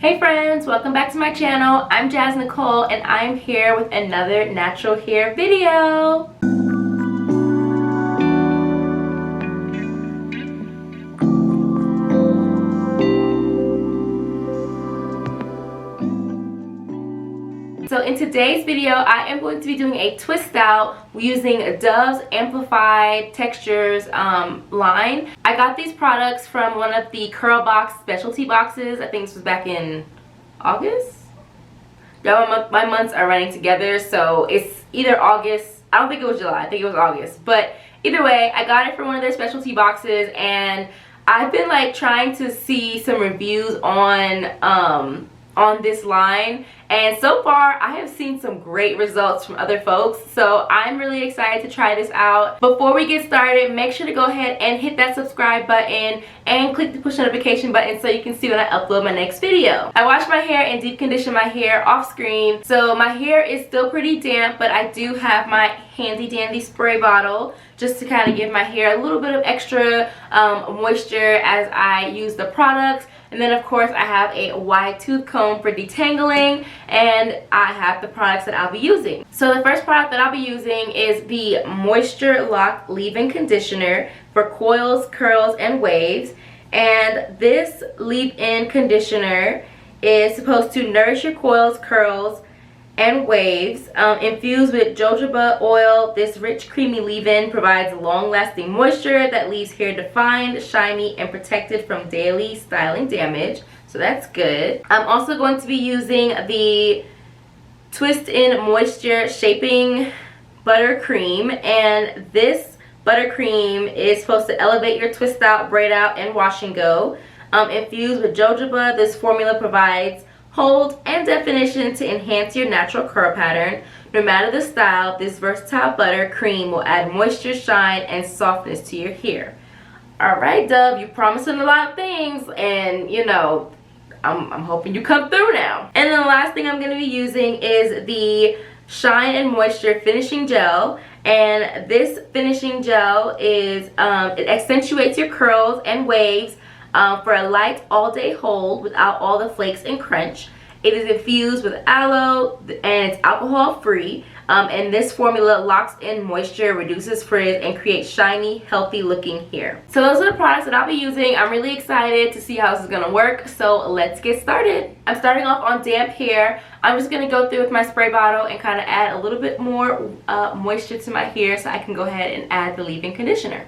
Hey friends, welcome back to my channel. I'm Jas Nicole and I'm here with another natural hair video. So in today's video, I am going to be doing a twist out using Dove's Amplified Textures line. I got these products from one of the Curl Box specialty boxes. I think this was back in August. Y'all, my months are running together, so it's either August. I don't think it was July. I think it was August. But either way, I got it from one of their specialty boxes, and I've been like trying to see some reviews on this line, and so far I have seen some great results from other folks, so I'm really excited to try this out. Before we get started, make sure to go ahead and hit that subscribe button and click the push notification button so you can see when I upload my next video. I wash my hair and deep condition my hair off screen, so my hair is still pretty damp, but I do have my handy dandy spray bottle just to kind of give my hair a little bit of extra moisture as I use the products. And then of course I have a wide tooth comb for detangling, and I have the products that I'll be using. So the first product that I'll be using is the Moisture Lock Leave-In Conditioner for coils, curls, and waves. And this leave-in conditioner is supposed to nourish your coils, curls, and waves. Infused with jojoba oil, this rich creamy leave-in provides long-lasting moisture that leaves hair defined, shiny, and protected from daily styling damage, so that's good. I'm also going to be using the Twist In Moisture Shaping Buttercream, and this buttercream is supposed to elevate your twist out, braid out, and wash and go. Infused with jojoba, this formula provides hold and definition to enhance your natural curl pattern. No matter the style, this versatile butter cream will add moisture, shine, and softness to your hair. Alright, Dove, you're promising a lot of things, and you know, I'm hoping you come through now. And then the last thing I'm going to be using is the Shine and Moisture Finishing Gel. And this finishing gel is, it accentuates your curls and waves for a light all-day hold without all the flakes and crunch. It is infused with aloe and it's alcohol-free. And this formula locks in moisture, reduces frizz, and creates shiny, healthy-looking hair. So those are the products that I'll be using. I'm really excited to see how this is going to work. So let's get started. I'm starting off on damp hair. I'm just going to go through with my spray bottle and kind of add a little bit more moisture to my hair so I can go ahead and add the leave-in conditioner.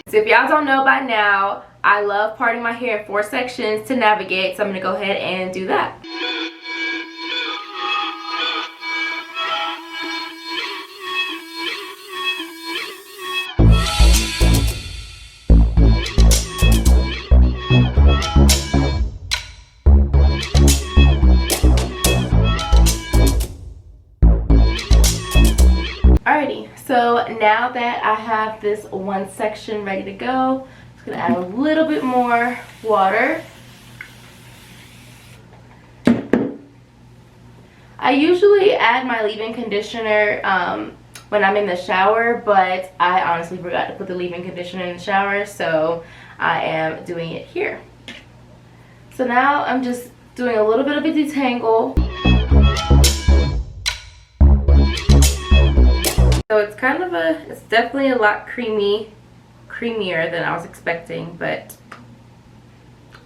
So if y'all don't know by now, I love parting my hair in 4 sections to navigate, so I'm going to go ahead and do that. Alrighty, so now that I have this one section ready to go, I'm just going to add a little bit more water. I usually add my leave-in conditioner when I'm in the shower, but I honestly forgot to put the leave-in conditioner in the shower, so I am doing it here. So now I'm just doing a little bit of a detangle. So it's kind of it's definitely a lot creamier than I was expecting, but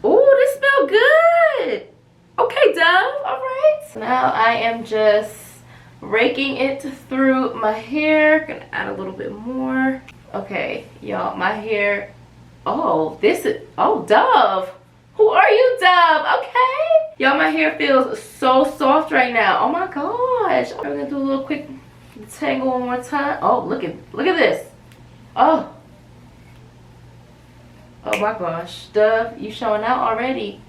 oh, this smells good. Okay, Dove, all right. So now I am just raking it through my hair. Gonna add a little bit more. Okay, y'all, my hair. Oh, Dove. Who are you, Dove? Okay. Y'all, my hair feels so soft right now. Oh my gosh. I'm gonna do a little quick detangle one more time. Oh, look at this. Oh my gosh, Dove, you showing out already.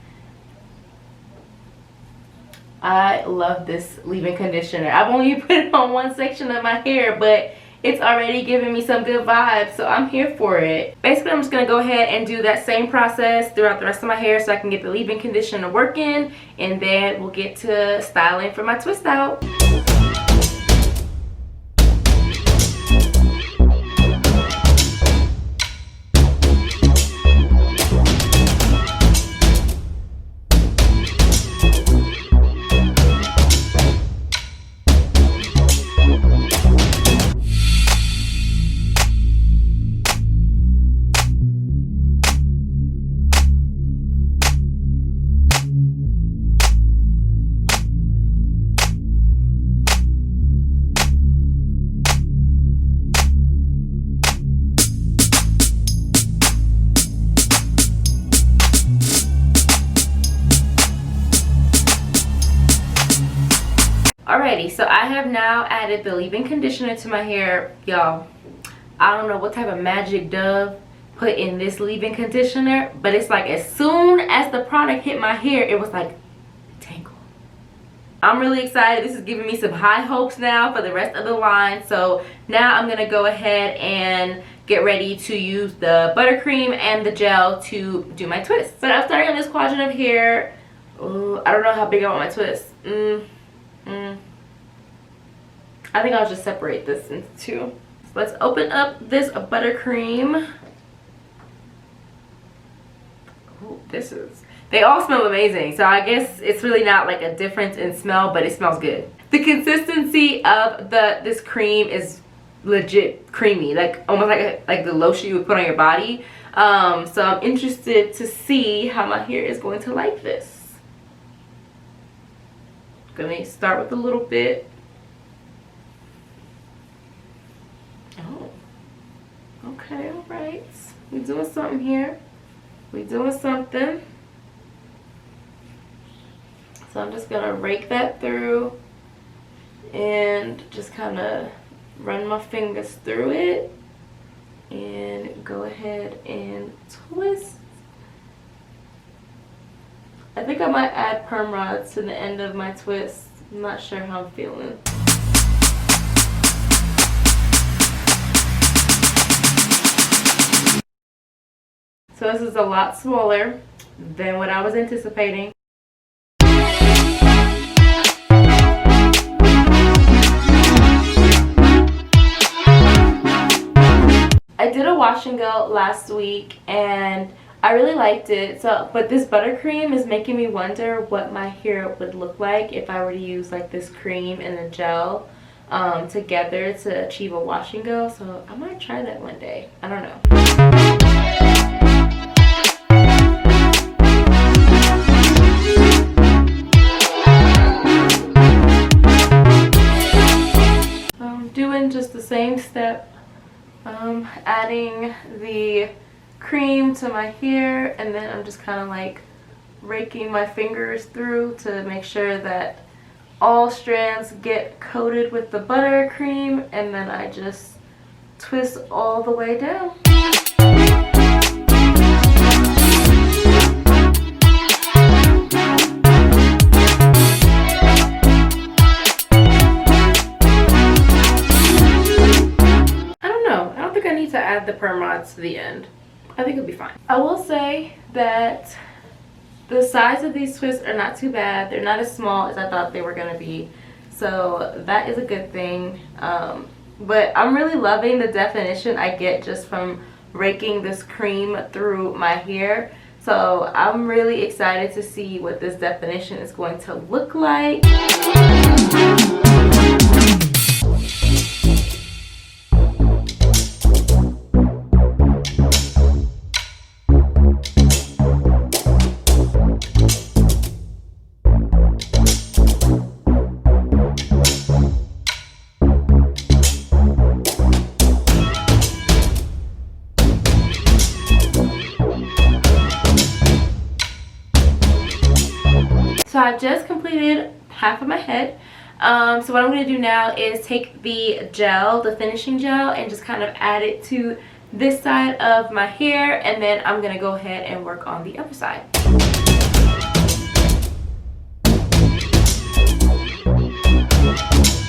I love this leave-in conditioner. I've only put it on one section of my hair, but it's already giving me some good vibes, so I'm here for it. Basically, I'm just going to go ahead and do that same process throughout the rest of my hair so I can get the leave-in conditioner working, and then we'll get to styling for my twist out. have now added the leave-in conditioner to my hair. Y'all, I don't know what type of magic Dove put in this leave-in conditioner, but it's like as soon as the product hit my hair, it was like tangle. I'm really excited. This is giving me some high hopes now for the rest of the line. So now I'm gonna go ahead and get ready to use the buttercream and the gel to do my twist. But I'm starting on this quadrant of hair. Ooh, I don't know how big I want my twist. I think I'll just separate this into two. So let's open up this buttercream. Ooh, they all smell amazing, so I guess it's really not like a difference in smell, but it smells good. The consistency of this cream is legit creamy, like almost like the lotion you would put on your body. So I'm interested to see how my hair is going to like this. Gonna start with a little bit. Oh, okay, all right. We're doing something here. We're doing something. So I'm just gonna rake that through and just kind of run my fingers through it and go ahead and twist. I think I might add perm rods to the end of my twist. I'm not sure how I'm feeling. So this is a lot smaller than what I was anticipating. I did a wash and go last week and I really liked it. But this buttercream is making me wonder what my hair would look like if I were to use like this cream and the gel together to achieve a wash and go. So I might try that one day. I don't know. I'm doing just the same step. Adding the cream to my hair, and then I'm just kind of like raking my fingers through to make sure that all strands get coated with the buttercream, and then I just twist all the way down. To add the perm rods to the end. I think it'll be fine. I will say that the size of these twists are not too bad. They're not as small as I thought they were going to be, so that is a good thing. But I'm really loving the definition I get just from raking this cream through my hair. So I'm really excited to see what this definition is going to look like. So I just completed half of my head. So what I'm going to do now is take the gel, the finishing gel, and just kind of add it to this side of my hair, and then I'm going to go ahead and work on the other side.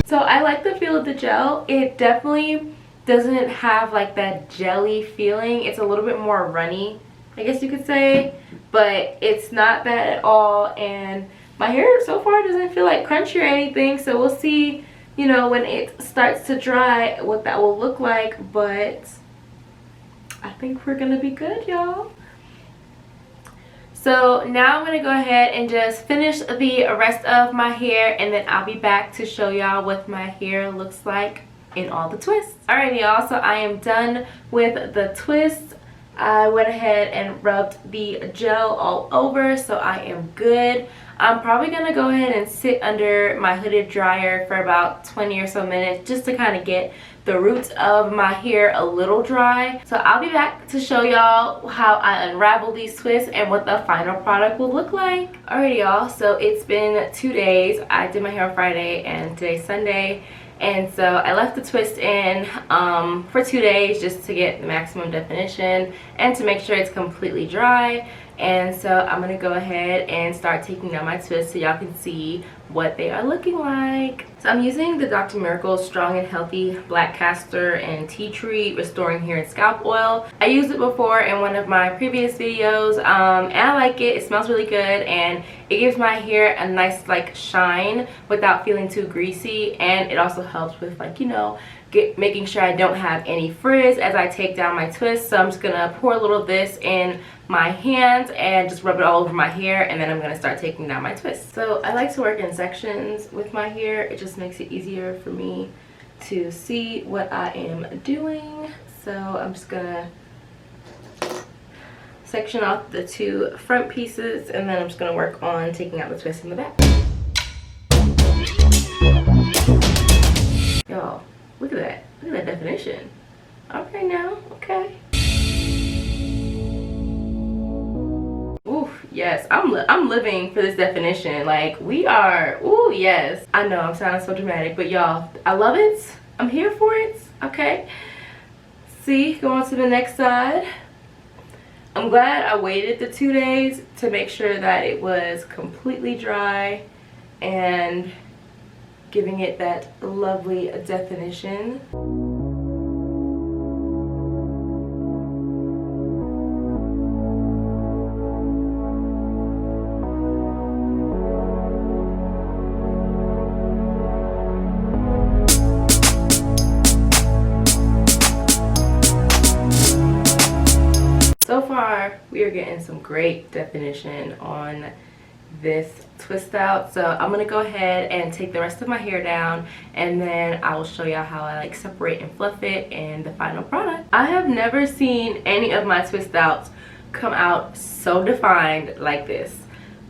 So I like the feel of the gel. It definitely doesn't have like that jelly feeling. It's a little bit more runny, I guess you could say, but it's not bad at all. And my hair so far doesn't feel like crunchy or anything, so we'll see, you know, when it starts to dry what that will look like. But I think we're gonna be good, y'all. So now I'm gonna go ahead and just finish the rest of my hair, and then I'll be back to show y'all what my hair looks like in all the twists. Alright y'all, so I am done with the twists. I went ahead and rubbed the gel all over, so I am good. I'm probably gonna go ahead and sit under my hooded dryer for about 20 or so minutes just to kind of get the roots of my hair a little dry. So I'll be back to show y'all how I unravel these twists and what the final product will look like. Alrighty y'all, so it's been 2 days. I did my hair on Friday and today's Sunday. And so I left the twist in for 2 days just to get the maximum definition and to make sure it's completely dry. And so I'm going to go ahead and start taking down my twists so y'all can see what they are looking like. So I'm using the Dr. Miracle Strong and Healthy Black Castor and Tea Tree Restoring Hair and Scalp Oil. I used it before in one of my previous videos and I like it. It smells really good and it gives my hair a nice like shine without feeling too greasy, and it also helps with, like, you know, making sure I don't have any frizz as I take down my twist. So I'm just gonna pour a little of this in my hands and just rub it all over my hair, and then I'm gonna start taking down my twist. So I like to work in sections with my hair. It just makes it easier for me to see what I am doing. So I'm just gonna section off the 2 front pieces, and then I'm just gonna work on taking out the twist in the back. Y'all, look at that. Look at that definition. Okay now, okay. Oof, yes, I'm living for this definition. Like, we are, ooh, yes. I know I'm sounding so dramatic, but y'all, I love it. I'm here for it, okay? See, go on to the next side. I'm glad I waited the 2 days to make sure that it was completely dry and giving it that lovely definition. So far, we are getting some great definition on this twist out. So I'm gonna go ahead and take the rest of my hair down, and then I will show y'all how I like separate and fluff it and the final product. I have never seen any of my twist outs come out so defined like this.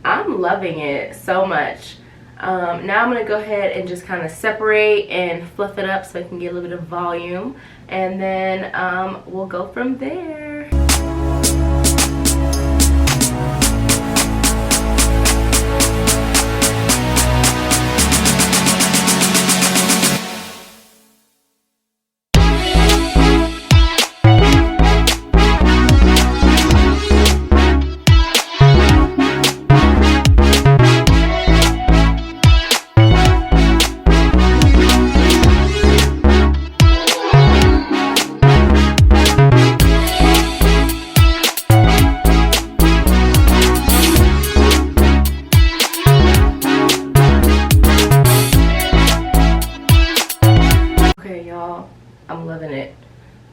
I'm loving it so much. Now I'm gonna go ahead and just kind of separate and fluff it up so I can get a little bit of volume, and then we'll go from there. I'm loving it.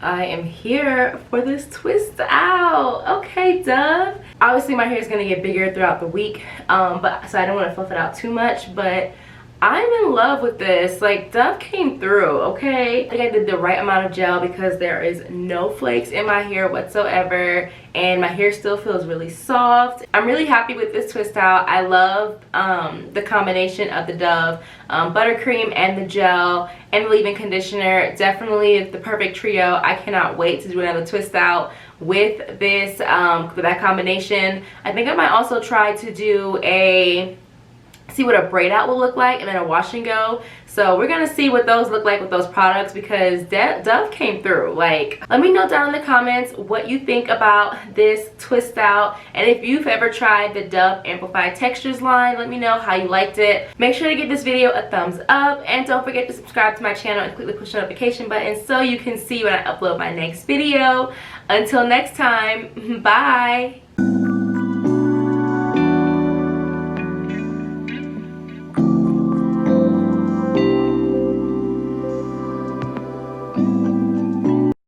I am here for this twist out. Okay, Dove. Obviously my hair is going to get bigger throughout the week, but so I don't want to fluff it out too much, but I'm in love with this. Like, Dove came through, okay? I think I did the right amount of gel because there is no flakes in my hair whatsoever, and my hair still feels really soft. I'm really happy with this twist out. I love the combination of the Dove buttercream and the gel and the leave-in conditioner. Definitely the perfect trio. I cannot wait to do another twist out with this, with that combination. I think I might also try to do see what a braid out will look like, and then a wash and go. So we're gonna see what those look like with those products, because Dove came through. Like, let me know down in the comments what you think about this twist out, and if you've ever tried the Dove Amplified Textures line, let me know how you liked it. Make sure to give this video a thumbs up, and don't forget to subscribe to my channel and click the push notification button so you can see when I upload my next video. Until next time, bye.